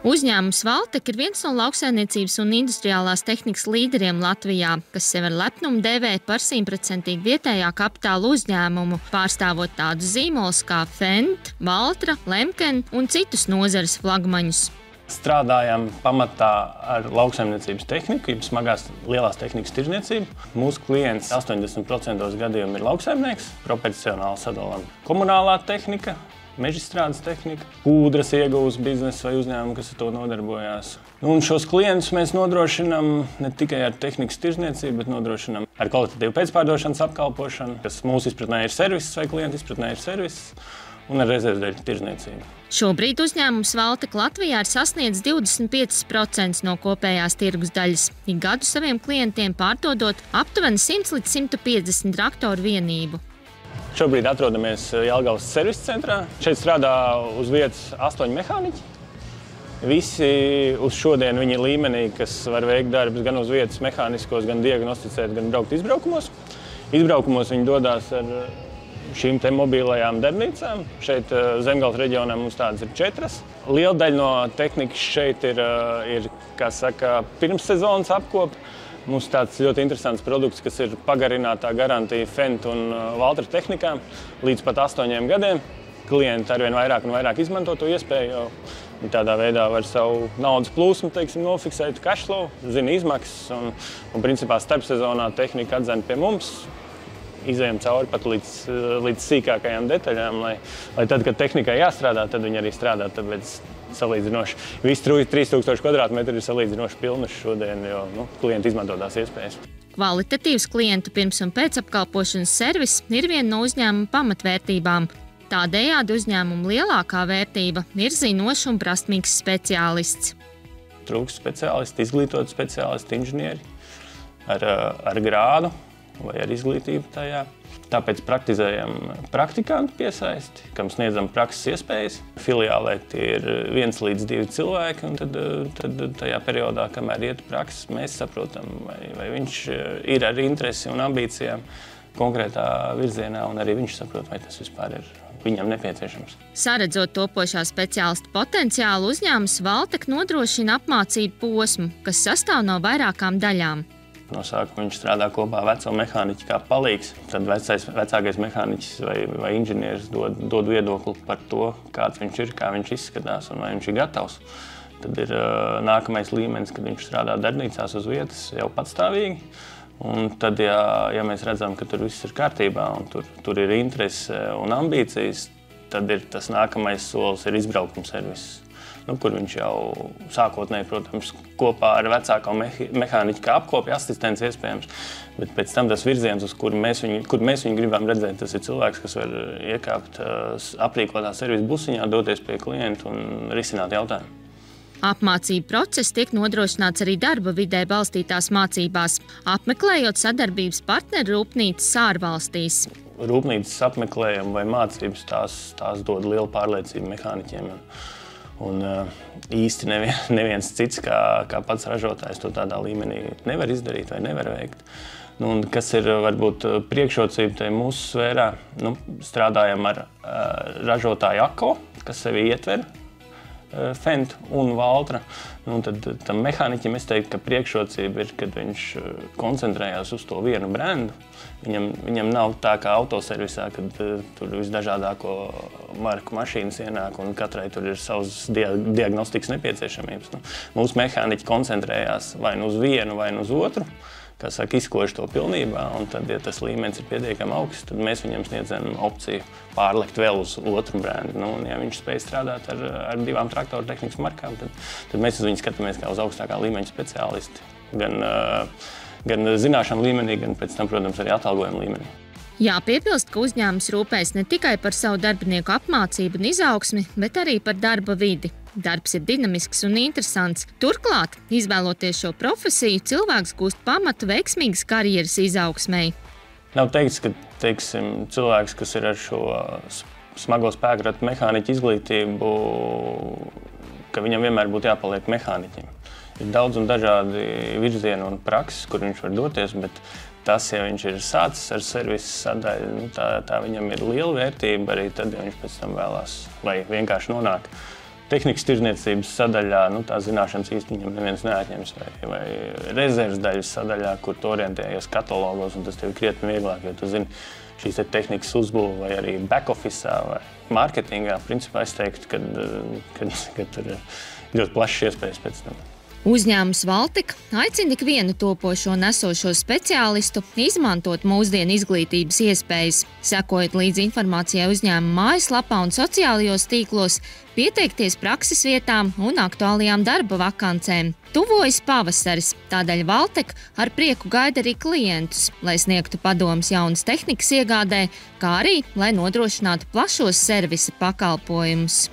Uzņēmums Valtek ir viens no lauksaimniecības un industriālās tehnikas līderiem Latvijā, kas sevi ar lepnumu dēvē par 100% vietējā kapitāla uzņēmumu, pārstāvot tādus zīmolus kā Fendt, Valtra, Lemken un citus nozares flagmaņus. Strādājam pamatā ar lauksaimniecības tehniku, jeb smagās lielās tehnikas tirdzniecību. Mūsu klients 80% gadījumu ir lauksaimnieks, proporcionāli sadalām komunālā tehnika, mežstrādes tehnika, ūdras iegūs biznesa vai uzņēmumi, kas ar to nodarbojās. Un šos klientus mēs nodrošinām ne tikai ar tehnikas tirdzniecību, bet nodrošinām ar kvalitatīvu pēcpārdošanas apkalpošanu, kas mūsu izpratnē ir serviss vai klienta izpratnē ir serviss, un ar rezervdeļu tirdzniecību. Šobrīd uzņēmums Valtek Latvijā ir sasniedzis 25% no kopējās tirgus daļas, ik gadu saviem klientiem pārdodot aptuveni 100 līdz 150 traktoru vienību. Šobrīd atrodamies Jelgavas servisa centrā. Šeit strādā uz vietas 8 mehāniķi. Visi uz šodien viņa līmenī, kas var veikt darbus gan uz vietas mehāniskos, gan diagnosticēt, gan braukt izbraukumos. Izbraukumos viņi dodās ar šīm te mobilajām darbnīcām. Šeit Zemgales reģionā mums tādas ir 4. Liela daļa no tehnikas šeit ir kā saka, pirmssezonas apkope. Mums tāds ļoti interesants produkts, kas ir pagarinātā garantija Fendt un Valtra tehnikām līdz pat 8 gadiem. Klienti arvien vairāk un vairāk izmanto to iespēju, jo tādā veidā var savu naudas plūsmu, nofiksēt cashflow, zina izmaksas un principā starpsezonā tehnika atdzena pie mums. Izejam cauri pat līdz sīkākajām detaļām, lai tad, kad tehnikai jāstrādā, tad viņi arī strādā. Tāpēc salīdzinoši visi 3000 kvadrātmetri ir salīdzinoši pilnuši šodien, jo klienti izmanto tās iespējas. Kvalitatīvs klientu pirms un pēc apkalpošanas servis ir viena no uzņēmuma pamatvērtībām. Tādējādi uzņēmuma lielākā vērtība ir zinošs un prasmīgs speciālists. Trūkst speciālisti, izglītoti speciālisti, inženieri ar grādu vai ar izglītību tajā. Tāpēc praktizējam praktikantu piesaisti, kam sniedzam prakses iespējas. Filiālē tie ir 1 līdz 2 cilvēki, un tad tajā periodā, kamēr iet prakses, mēs saprotam, vai viņš ir ar interesi un ambīcijām konkrētā virzienā, un arī viņš saprot, vai tas vispār ir viņam nepieciešams. Saredzot topošā speciālista potenciālu, uzņēmums Valtek nodrošina apmācību posmu, kas sastāv no vairākām daļām. No sākuma viņš strādā kopā veco mehāniķi kā palīgs. Tad vecākais mehāniķis vai inženieris dod viedokli par to, kāds viņš ir, kā viņš izskatās un vai viņš ir gatavs. Tad ir nākamais līmenis, kad viņš strādā darbnīcās uz vietas jau patstāvīgi. Un tad, ja mēs redzam, ka tur viss ir kārtībā un tur ir interese un ambīcijas, tad ir tas nākamais solis ir izbraukuma serviss. Kur viņš jau sākotnēji, protams, kopā ar vecāko mehāniķu kā apkopi asistents iespējams, bet pēc tam tas virziens, uz kur mēs viņu gribam redzēt, tas ir cilvēks, kas var iekāpt aprīkotā servisa busiņā, doties pie klientu un risināt jautājumu. Apmācību process tiek nodrošināts arī darba vidē balstītās mācībās, apmeklējot sadarbības partneru rūpnīcas ārvalstīs. Rūpnīcas apmeklējumi vai mācības tās dod lielu pārliecību mehāniķiem. Un īsti neviens cits, kā pats ražotājs, to tādā līmenī nevar izdarīt vai nevar veikt. Un kas ir varbūt priekšrocība tai mūsu sfērā, strādājam ar ražotāju AKO, kas sevi ietver Fendt un Valtra. Tad tam mehāniķim es teiktu, ka priekšrocība ir, kad viņš koncentrējās uz to vienu brendu. Viņam nav tā kā autoservisā, kad tur visdažādāko marku mašīnas ienāk un katrai tur ir savas diagnostikas nepieciešamības. Mūsu mehāniķi koncentrējās vai nu uz vienu, vai nu uz otru, kā saka, izkož to pilnībā, un tad, ja tas līmenis ir pietiekami augsts, tad mēs viņam sniedzam opciju pārlikt vēl uz otru brendu. Un ja viņš spēj strādāt ar 2 traktoru tehnikas markām, tad mēs uz viņu skatāmies kā uz augstākā līmeņa speciālisti. Gan zināšanu līmenī, gan pēc tam, protams, arī atalgojuma līmenī. Jāpiebilst, ka uzņēmums rūpējas ne tikai par savu darbinieku apmācību un izaugsmi, bet arī par darba vidi. Darbs ir dinamisks un interesants. Turklāt, izvēloties šo profesiju, cilvēks gūst pamatu veiksmīgas karjeras izaugsmei. Nav teikts, ka cilvēks, kas ir ar šo smago spēkratu mehāniķu izglītību, ka viņam vienmēr būtu jāpaliek mehāniķim. Ir daudz un dažādi virzieni un prakses, kur viņš var doties, bet tas, ja viņš ir sācis ar servisa sadaļu, tā viņam ir liela vērtība arī tad, ja viņš pēc tam vēlās vai vienkārši nonāk tehnikas tirdzniecības sadaļā, tā zināšanas īsti viņam neviens neatņems, vai rezerves daļas sadaļā, kur tu orientējies katalogos, un tas tev ir krietni vieglāk, jo tu zini šīs tehnikas uzbūve, vai arī back-office'ā, vai mārketingā. Principā es teiktu, ka tur ir ļoti plašas iespējas pēc tam. Uzņēmums Valtika aicina ikvienu topošo nesošo speciālistu izmantot mūsdienu izglītības iespējas, sekojot līdzi informācijai uzņēmuma mājaslapā un sociālajos tīklos, pieteikties prakses vietām un aktuālajām darba vakancēm. Tuvojas pavasaris, tādēļ Valtika ar prieku gaida arī klientus, lai sniegtu padomus jaunas tehnikas iegādē, kā arī, lai nodrošinātu plašos servisa pakalpojumus.